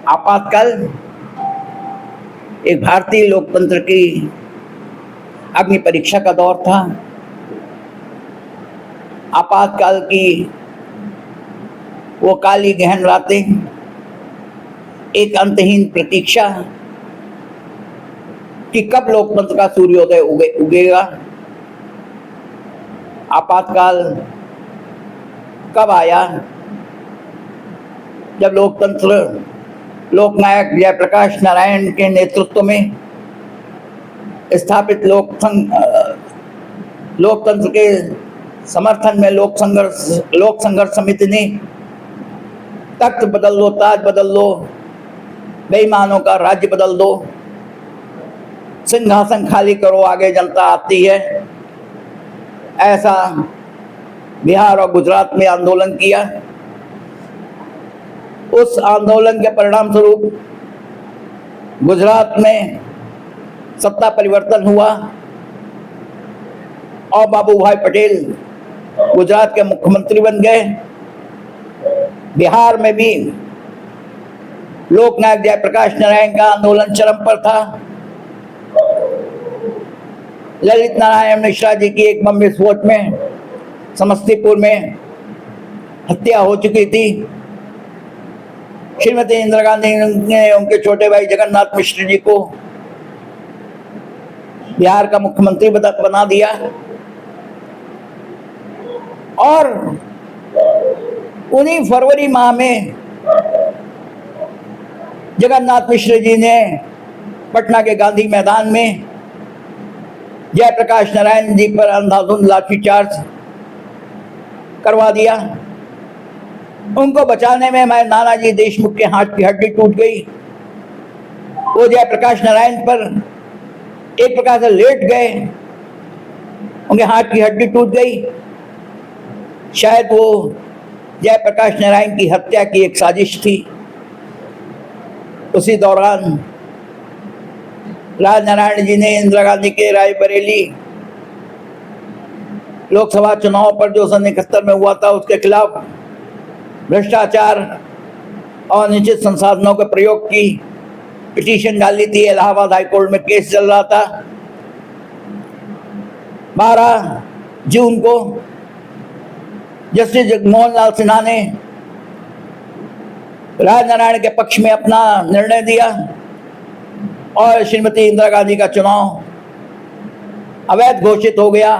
आपातकाल एक भारतीय लोकतंत्र की अग्नि परीक्षा का दौर था। आपातकाल की वो काली गहन रातें, एक अंतहीन प्रतीक्षा कि कब लोकतंत्र का सूर्योदय उगेगा। आपातकाल कब आया? जब लोकतंत्र लोकनायक जयप्रकाश नारायण के नेतृत्व में स्थापित लोकतंत्र के समर्थन में लोक संघर्ष समिति ने तख्त बदल दो, ताज बदल दो, बेईमानों का राज्य बदल दो, सिंहासन खाली करो, आगे जनता आती है, ऐसा बिहार और गुजरात में आंदोलन किया। उस आंदोलन के परिणाम स्वरूप गुजरात में सत्ता परिवर्तन हुआ और बाबू भाई पटेल गुजरात के मुख्यमंत्री बन गए। बिहार में भी लोकनायक जयप्रकाश नारायण का आंदोलन चरम पर था। ललित नारायण मिश्रा जी की एक बम विस्फोट में समस्तीपुर में हत्या हो चुकी थी। श्रीमती इंदिरा गांधी ने उनके छोटे भाई जगन्नाथ मिश्र जी को बिहार का मुख्यमंत्री बना दिया और उन्हीं फरवरी माह में जगन्नाथ मिश्र जी ने पटना के गांधी मैदान में जयप्रकाश नारायण जी पर अंधाधुंध लाठीचार्ज करवा दिया। उनको बचाने में मैं नानाजी देशमुख के हाथ की हड्डी टूट गई। वो जयप्रकाश नारायण पर एक प्रकार से लेट गए, उनके हाथ की हड्डी टूट गई। शायद वो जयप्रकाश नारायण की हत्या की एक साजिश थी। उसी दौरान राजनारायण जी ने इंदिरा गांधी के रायबरेली लोकसभा चुनाव पर जो सन 71 में हुआ था उसके खिलाफ भ्रष्टाचार और निश्चित संसाधनों के प्रयोग की पिटीशन डाली थी। इलाहाबाद हाईकोर्ट में केस चल रहा था। 12 जून को जस्टिस जगमोहन लाल सिन्हा ने राजनारायण के पक्ष में अपना निर्णय दिया और श्रीमती इंदिरा गांधी का चुनाव अवैध घोषित हो गया।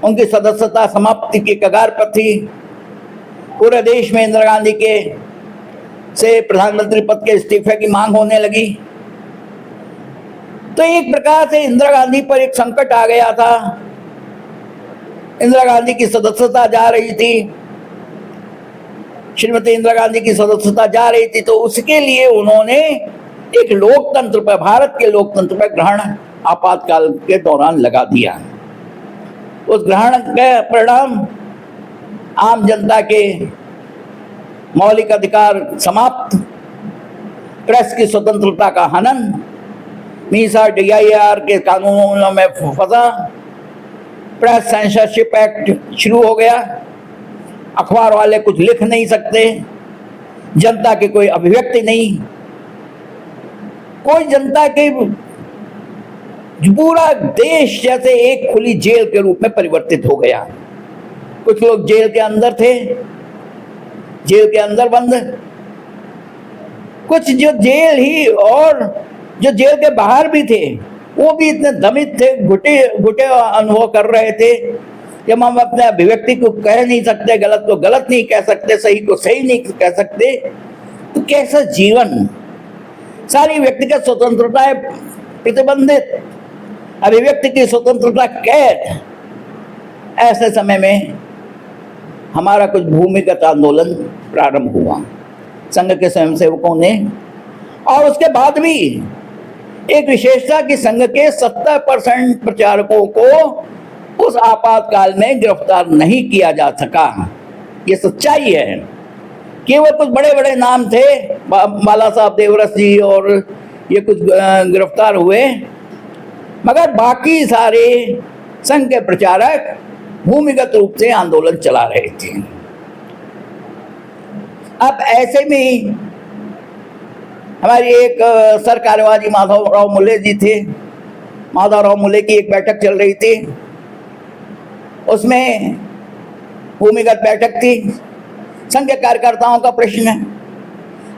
उनकी सदस्यता समाप्ति की कगार पर थी। पूरे देश में इंदिरा गांधी के से प्रधानमंत्री पद के इस्तीफे की मांग होने लगी। तो एक प्रकार से इंदिरा गांधी पर एक संकट आ गया था। इंदिरा गांधी की सदस्यता जा रही थी, श्रीमती इंदिरा गांधी की सदस्यता जा रही थी, तो उसके लिए उन्होंने एक लोकतंत्र पर, भारत के लोकतंत्र पर ग्रहण आपातकाल के दौरान लगा दिया। उस ग्रहण के परिणाम आम जनता के मौलिक अधिकार समाप्त, प्रेस की स्वतंत्रता का हनन, मीसा DIR के कानूनों में फंसा, प्रेस सेंसरशिप एक्ट शुरू हो गया। अखबार वाले कुछ लिख नहीं सकते, जनता की कोई अभिव्यक्ति नहीं, कोई जनता के, पूरा देश जैसे एक खुली जेल के रूप में परिवर्तित हो गया। कुछ लोग जेल के अंदर थे, जेल के अंदर बंद, कुछ जो जेल ही और जो जेल के बाहर भी थे वो भी इतने दमित थे, घुटे अनुभव कर रहे थे कि हम अपने अभिव्यक्ति को कह नहीं सकते, गलत को गलत नहीं कह सकते, सही को सही नहीं कह सकते। तो कैसा जीवन, सारी व्यक्तिगत स्वतंत्रताएं प्रतिबंधित, अभिव्यक्ति की स्वतंत्रता कैद। ऐसे समय में हमारा कुछ भूमिगत आंदोलन प्रारंभ हुआ संघ के स्वयंसेवकों ने, और उसके बाद भी एक विशेषता कि संघ के 70% प्रचारकों को उस आपातकाल में गिरफ्तार नहीं किया जा सका। ये सच्चाई है। केवल कुछ बड़े बड़े नाम थे, बाला साहब देवरस जी और ये कुछ गिरफ्तार हुए, मगर बाकी सारे संघ के प्रचारक भूमिगत रूप से आंदोलन चला रहे थे। अब ऐसे में हमारी एक सर कार्यवाही माधवराव मुले जी थे, माधवराव मुले की एक बैठक चल रही थी, उसमें भूमिगत बैठक थी। संघ के कार्यकर्ताओं का प्रश्न है,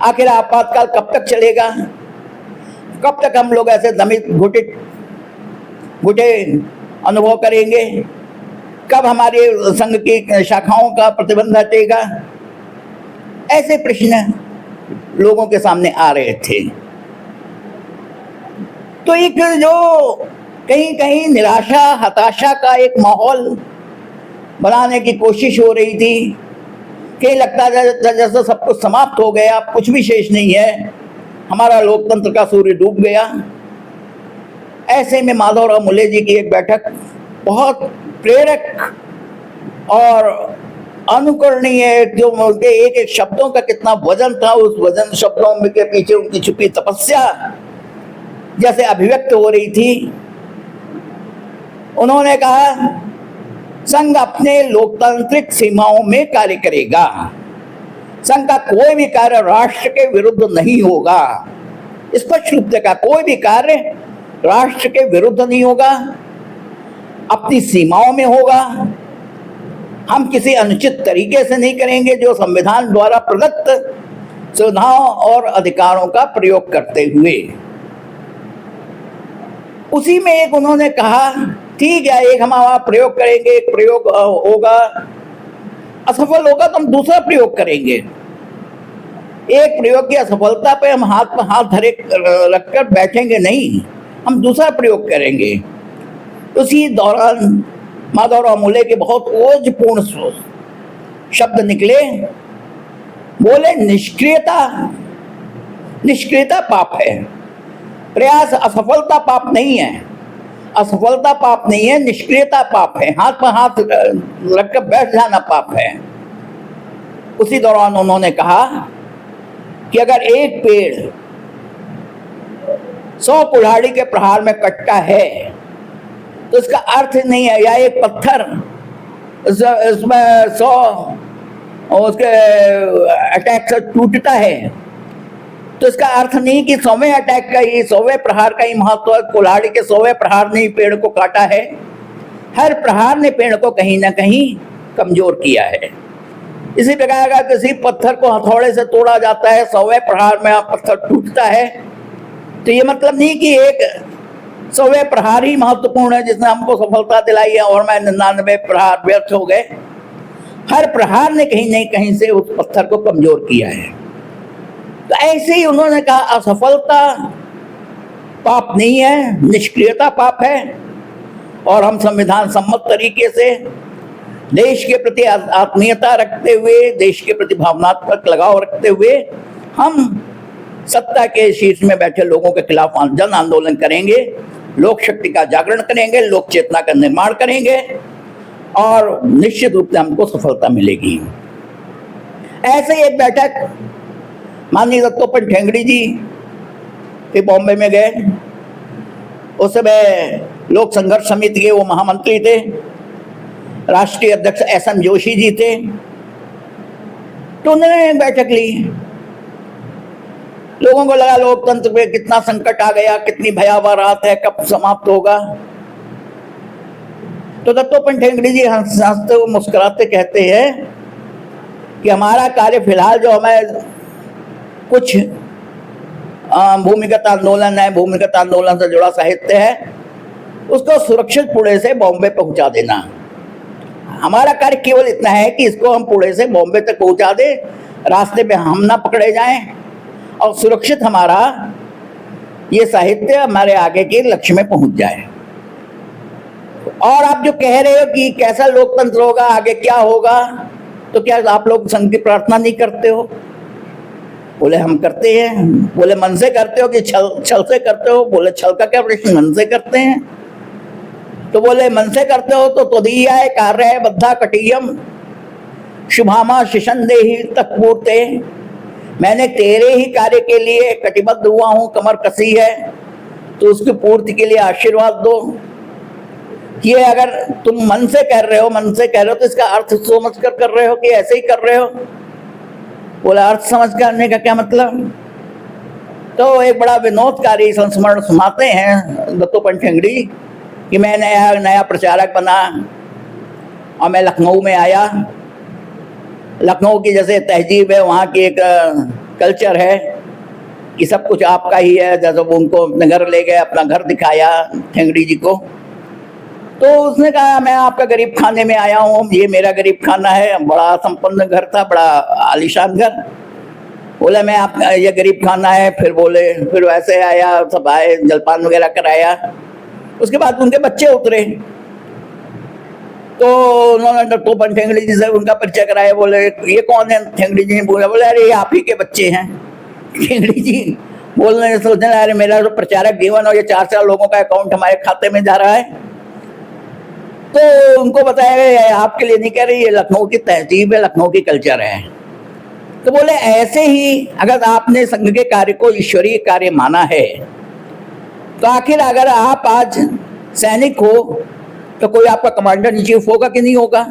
आखिर आपातकाल कब तक चलेगा, कब तक हम लोग ऐसे दमित घुटे अनुभव करेंगे, कब हमारे संघ की शाखाओं का प्रतिबंध हटेगा। ऐसे प्रश्न लोगों के सामने आ रहे थे। तो एक जो कहीं कहीं निराशा हताशा का एक माहौल बनाने की कोशिश हो रही थी, कहीं लगता था जैसे सब कुछ समाप्त हो गया, अब कुछ भी शेष नहीं है, हमारा लोकतंत्र का सूर्य डूब गया। ऐसे में माधवराव मुले जी की एक बैठक बहुत प्रेरक और अनुकरणीय, जो उनके एक एक शब्दों का कितना वजन था, उस वजन शब्दों में के पीछे उनकी छुपी तपस्या जैसे अभिव्यक्त हो रही थी। उन्होंने कहा, संघ अपने लोकतांत्रिक सीमाओं में कार्य करेगा, संघ का कोई भी कार्य राष्ट्र के विरुद्ध नहीं होगा। स्पष्ट रूप से कहा, कोई भी कार्य राष्ट्र के विरुद्ध नहीं होगा, अपनी सीमाओं में होगा। हम किसी अनुचित तरीके से नहीं करेंगे, जो संविधान द्वारा प्रदत्त सुविधाओं और अधिकारों का प्रयोग करते हुए। उसी में एक उन्होंने कहा, ठीक है, एक हम प्रयोग करेंगे, एक प्रयोग होगा, असफल होगा तो हम दूसरा प्रयोग करेंगे। एक प्रयोग की असफलता पे हम हाथ पर हाथ धरे रखकर बैठेंगे नहीं, हम दूसरा प्रयोग करेंगे। उसी दौरान माधवराव मुले के बहुत ओजपूर्ण शब्द निकले, बोले, निष्क्रियता पाप है, प्रयास असफलता पाप नहीं है, असफलता पाप नहीं है, निष्क्रियता पाप है, हाथ पर हाथ रखकर बैठ जाना पाप है। उसी दौरान उन्होंने कहा कि अगर एक पेड़ 100 कुल्हाड़ी के प्रहार में कटता है तो इसका अर्थ नहीं है, या एक पत्थर इसमें 100 उसके अटैक से टूटता है तो इसका अर्थ नहीं कि 100वें अटैक का ही, 100वें प्रहार का ही महत्व, कुल्हाड़ी के 100वें प्रहार ने पेड़ को काटा है। हर प्रहार ने पेड़ को कहीं ना कहीं कमजोर किया है। इसी प्रकार का किसी पत्थर को हथौड़े से तोड़ा जाता है, 100वें प्रहार में पत्थर टूटता है, तो ये मतलब नहीं कि एक 100वें प्रहार ही महत्वपूर्ण है जिसने हमको सफलता दिलाई है और मैं 99 प्रहार व्यर्थ हो गए। हर प्रहार ने कहीं नहीं कहीं से उस पत्थर को कमजोर किया है। तो ऐसे ही उन्होंने कहा, असफलता पाप नहीं है, निष्क्रियता पाप है, और हम संविधान सम्मत तरीके से देश के प्रति आत्मीयता रखते हुए, देश के प्रति भावनात्मक लगाव रखते हुए हम सत्ता के शीर्ष में बैठे लोगों के खिलाफ जन आंदोलन करेंगे, लोक शक्ति का जागरण करेंगे, लोक चेतना का निर्माण करेंगे और निश्चित रूप से हमको सफलता मिलेगी। ऐसे ही एक बैठक माननीय दत्तोपंत ठेंगड़ी जी के बॉम्बे में गए। उस समय लोक संघर्ष समिति के वो महामंत्री थे, राष्ट्रीय अध्यक्ष एसएन जोशी जी थे। तो उन्होंने बैठक ली। लोगों को लगा लोकतंत्र पे कितना संकट आ गया, कितनी भयावह रात है, कब समाप्त होगा। तो दत्तोपंत ठेंगड़ी जी हंसते हुए मुस्कुराते कहते हैं कि हमारा कार्य फिलहाल जो हमें कुछ भूमिगत आंदोलन है, भूमिगत आंदोलन से जुड़ा साहित्य है, उसको सुरक्षित पुणे से बॉम्बे पहुंचा देना। हमारा कार्य केवल इतना है कि इसको हम पुणे से बॉम्बे तक पहुंचा दें, रास्ते में हम ना पकड़े जाएं और सुरक्षित हमारा ये साहित्य हमारे आगे के लक्ष्य में पहुंच जाए। और आप जो कह रहे हो कि कैसा लोकतंत्र होगा, आगे क्या होगा, तो क्या आप लोग संघ की प्रार्थना नहीं करते हो? बोले हम करते हैं। बोले मन से करते हो कि छल से करते हो? बोले छल का क्या प्रश्न, मन से करते हैं। तो बोले मन से करते हो तो त्वदीयाय कार्य बद्धा कटीयम शुभामा शिशंदेहि तत्पूर्ते, मैंने तेरे ही कार्य के लिए कटिबद्ध हुआ हूं, कमर कसी है, तो उसकी पूर्ति के लिए आशीर्वाद दो। ये अगर तुम मन से कर रहे हो, मन से कह रहे हो, तो इसका अर्थ समझ कर रहे हो कि ऐसे ही कर रहे हो? बोला अर्थ समझ करने का क्या मतलब? तो एक बड़ा विनोदकारी संस्मरण सुनाते हैं दत्तोपंत ठेंगड़ी कि मैं नया नया प्रचारक बना और मैं लखनऊ में आया। लखनऊ की जैसे तहजीब है, वहाँ की एक कल्चर है कि सब कुछ आपका ही है। जैसे वो उनको अपने घर ले गए, अपना घर दिखाया ठेंगड़ी जी को, तो उसने कहा मैं आपका गरीब खाने में आया हूँ, ये मेरा गरीब खाना है। बड़ा संपन्न घर था, बड़ा आलीशान घर। बोले मैं आप ये गरीब खाना है। फिर वैसे आया, सब आए, जलपान वगैरह कराया। उसके बाद उनके बच्चे उतरे, तो उन्होंने दत्तोपंत ठेंगड़ी जी से उनका परिचय कराया। बोले ये कौन है? ठेंगड़ी जी ने बोला, बोले अरे ये आप ही के बच्चे हैं। ठेंगड़ी जी बोलने सोचने, अरे मेरा जो प्रचारक जीवन और ये 4 लोगों का अकाउंट हमारे खाते में जा रहा है। तो उनको बताया आपके लिए नहीं कह रही, ये लखनऊ की तहजीब है, लखनऊ की कल्चर है। तो बोले ऐसे ही अगर आपने संघ के कार्य को ईश्वरीय कार्य माना है, तो आखिर अगर आप आज सैनिक हो तो कोई आपका कमांडर इन चीफ होगा कि नहीं होगा?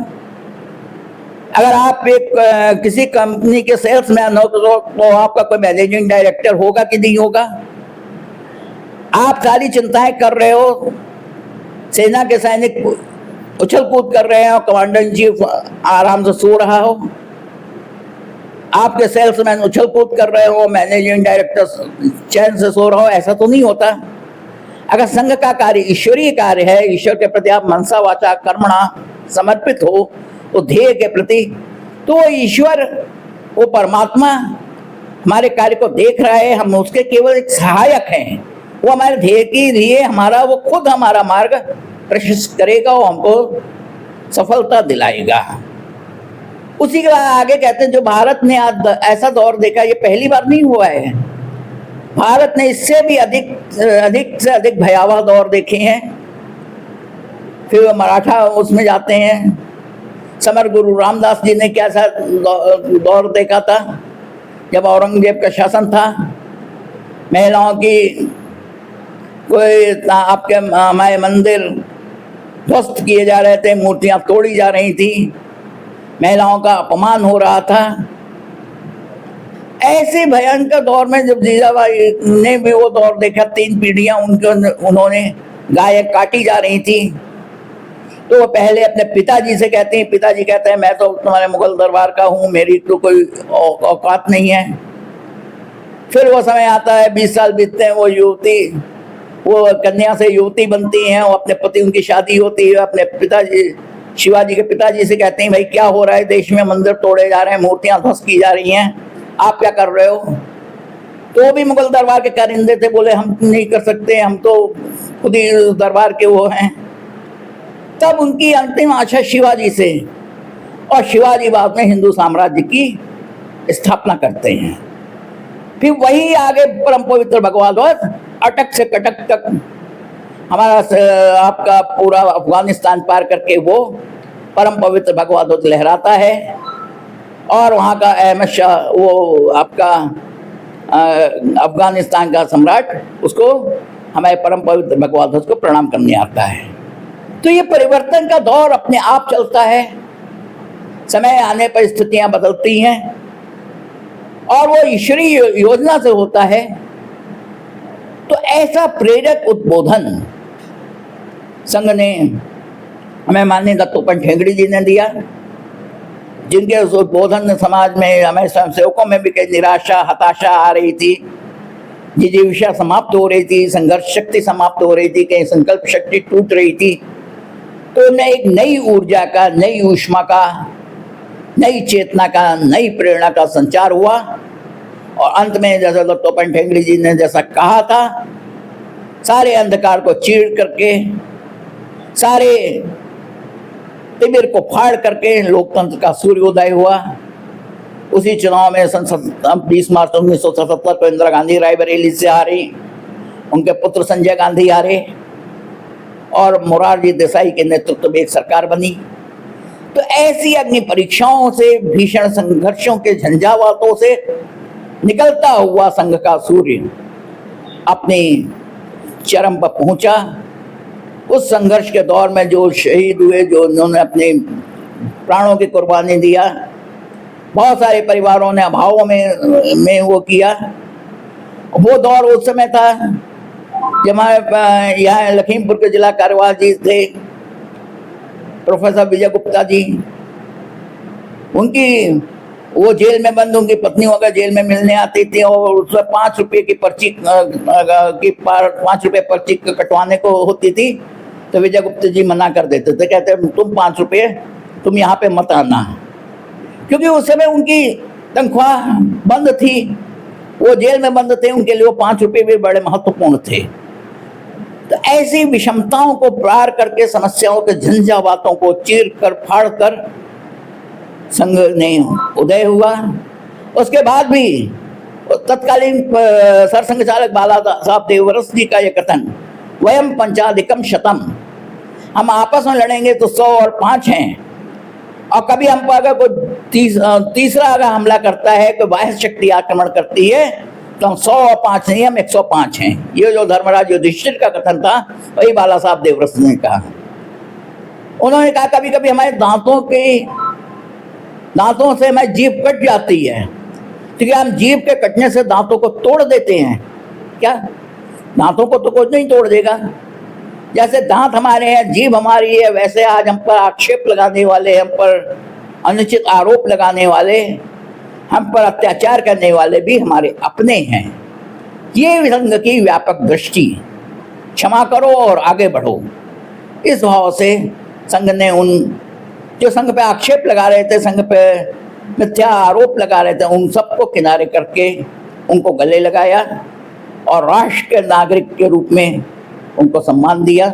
अगर आप एक किसी कंपनी के सेल्समैन हो तो आपका कोई मैनेजिंग डायरेक्टर होगा कि नहीं होगा? आप सारी चिंताएं कर रहे हो, सेना के सैनिक उछल कूद कर रहे हैं और कमांडर इन चीफ आराम से सो रहा हो। आपके सेल्समैन उछल कूद कर रहे हो, मैनेजिंग डायरेक्टर चैन से सो रहा हो। ऐसा तो नहीं होता। अगर संघ का कार्य ईश्वरीय कार्य है, ईश्वर के प्रति आप मनसा वाचा कर्मणा समर्पित हो, तो ध्येय के प्रति, तो वो ईश्वर, वो परमात्मा हमारे कार्य को देख रहा है, हम उसके केवल एक सहायक हैं। वो हमारे ध्येय के लिए वो खुद हमारा मार्ग प्रशस्त करेगा और हमको सफलता दिलाएगा। उसी के बाद आगे कहते हैं जो भारत ने आज ऐसा दौर देखा, ये पहली बार नहीं हुआ है। भारत ने इससे भी अधिक से अधिक भयावह दौर देखे हैं। फिर वो मराठा उसमें जाते हैं। समर गुरु रामदास जी ने कैसा दौर देखा था जब औरंगजेब का शासन था। महिलाओं की कोई आपके हमारे मंदिर ध्वस्त किए जा रहे थे, मूर्तियां तोड़ी जा रही थी, महिलाओं का अपमान हो रहा था। ऐसे भयंकर दौर में जब जीजाबाई ने भी वो दौर देखा, 3 पीढ़ियां उन्होंने गायें काटी जा रही थी, तो वो पहले अपने पिताजी से कहते हैं, पिताजी कहते हैं मैं तो तुम्हारे मुगल दरबार का हूँ, मेरी तो कोई औकात नहीं है। फिर वो समय आता है, 20 साल बीतते हैं, वो कन्या से युवती बनती हैं, वो अपने पति, उनकी शादी होती है। अपने पिताजी, शिवाजी के पिताजी से कहते हैं भाई क्या हो रहा है देश में, मंदिर तोड़े जा रहे हैं, मूर्तियां ध्वस्त की जा रही हैं, आप क्या कर रहे हो? तो भी मुगल दरबार के कारिंदे थे, बोले हम नहीं कर सकते, हम तो खुद ही दरबार के वो हैं। तब उनकी अंतिम आशा शिवाजी से, और शिवाजी बाद में हिंदू साम्राज्य की स्थापना करते हैं। फिर वही आगे परम पवित्र भगवान ध्वज अटक से कटक तक हमारा आपका पूरा अफगानिस्तान पार करके वो परम पवित्र भगवा ध्वज लहराता है। और वहाँ का अहमद शाह, वो आपका अफगानिस्तान का सम्राट, उसको हमारे परम पवित्र भगवा ध्वज को प्रणाम करने आता है। तो ये परिवर्तन का दौर अपने आप चलता है, समय आने पर स्थितियां बदलती हैं और वो ईश्वरीय योजना से होता है। तो ऐसा प्रेरक उद्बोधन संघ ने हमें माननीय दत्तोपंत ठेंगड़ी जी ने दिया, जिनके उस उद्बोधन ने समाज में, हमें स्वयंसेवकों में भी कई निराशा, हताशा आ रही थी, जिजीविषा समाप्त हो रही थी, संघर्ष शक्ति समाप्त हो रही थी, कहीं संकल्प शक्ति टूट रही थी। तो उन्हें एक नई ऊर्जा का, नई ऊष्मा का, नई चेतना का, नई प्रेरणा का संचार हुआ। और अंत में जैसा दत्तोपंत ठेंगड़ी जी ने जैसा कहा था, सारे अंधकार को चीर करके, सारे तिमिर को फाड़ करके लोकतंत्र का सूर्योदय हुआ। उसी चुनाव में 20 मार्च 1977 को इंदिरा गांधी रायबरेली से हारी, उनके पुत्र संजय गांधी हारे और मोरारजी देसाई के नेतृत्व में एक सरकार बनी। तो ऐसी अग्नि परीक्षाओं से, भीषण संघर्षों के झंझावातों से निकलता हुआ संघ का सूर्य अपने चरम पर पहुंचा। उस संघर्ष के दौर में जो शहीद हुए, जो उन्होंने अपने प्राणों की कुर्बानी दिया, बहुत सारे परिवारों ने अभावों में वो किया, वो दौर उस समय था जब हमारे यहाँ लखीमपुर के जिला कार्यवाह जी थे प्रोफेसर विजय गुप्ता जी, उनकी वो जेल में बंद, उनकी पत्नी वगैरह जेल में मिलने आती थी और उसमें 5 रुपये की पर्ची की 5 रुपये पर्ची कटवाने को होती थी तो विजय गुप्ता जी मना कर देते थे, कहते तुम 5 रुपये तुम यहाँ पे मत आना, क्योंकि उस समय उनकी तनख्वाह बंद थी, वो जेल में बंद थे, उनके लिए वो 5 रुपये भी बड़े महत्वपूर्ण थे। तो ऐसी विषमताओं को पार करके, समस्याओं के झंझावातों को चीर कर फाड़ कर संघ ने उदय हुआ। उसके बाद भी तत्कालीन सरसंघ चालक बाला साहब देवव्रत जी का ये कथन, वयम पंचाधिकम शतम, हम आपस में लड़ेंगे तो 100 और 5 हैं, और कभी हम पर अगर कोई तीसरा अगर हमला करता है, कोई बाह्य शक्ति आक्रमण करती है तो हम 100 और 5 नहीं, हम 105 हैं। ये जो धर्मराज युधिष्ठिर का कथन था वही बाला साहब देवव्रत ने कहा। उन्होंने कहा कभी कभी हमारे दांतों से हमारी जीभ कट जाती है, क्योंकि हम जीभ के कटने से दांतों को तोड़ देते हैं। क्या दांतों को तो कुछ नहीं तोड़ देगा, जैसे दांत हमारे हैं, जीभ हमारी है, वैसे आज हम पर आक्षेप लगाने वाले, हम पर अनुचित आरोप लगाने वाले, हम पर अत्याचार करने वाले भी हमारे अपने हैं। ये संघ की व्यापक दृष्टि, क्षमा करो और आगे बढ़ो, इस भाव से संघ ने उन जो संघ पे आक्षेप लगा रहे थे, संघ पे मिथ्या आरोप लगा रहे थे, उन सबको किनारे करके उनको गले लगाया और राष्ट्र के नागरिक के रूप में उनको सम्मान दिया।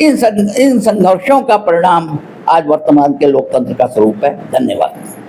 इन संघर्षों का परिणाम आज वर्तमान के लोकतंत्र का स्वरूप है। धन्यवाद।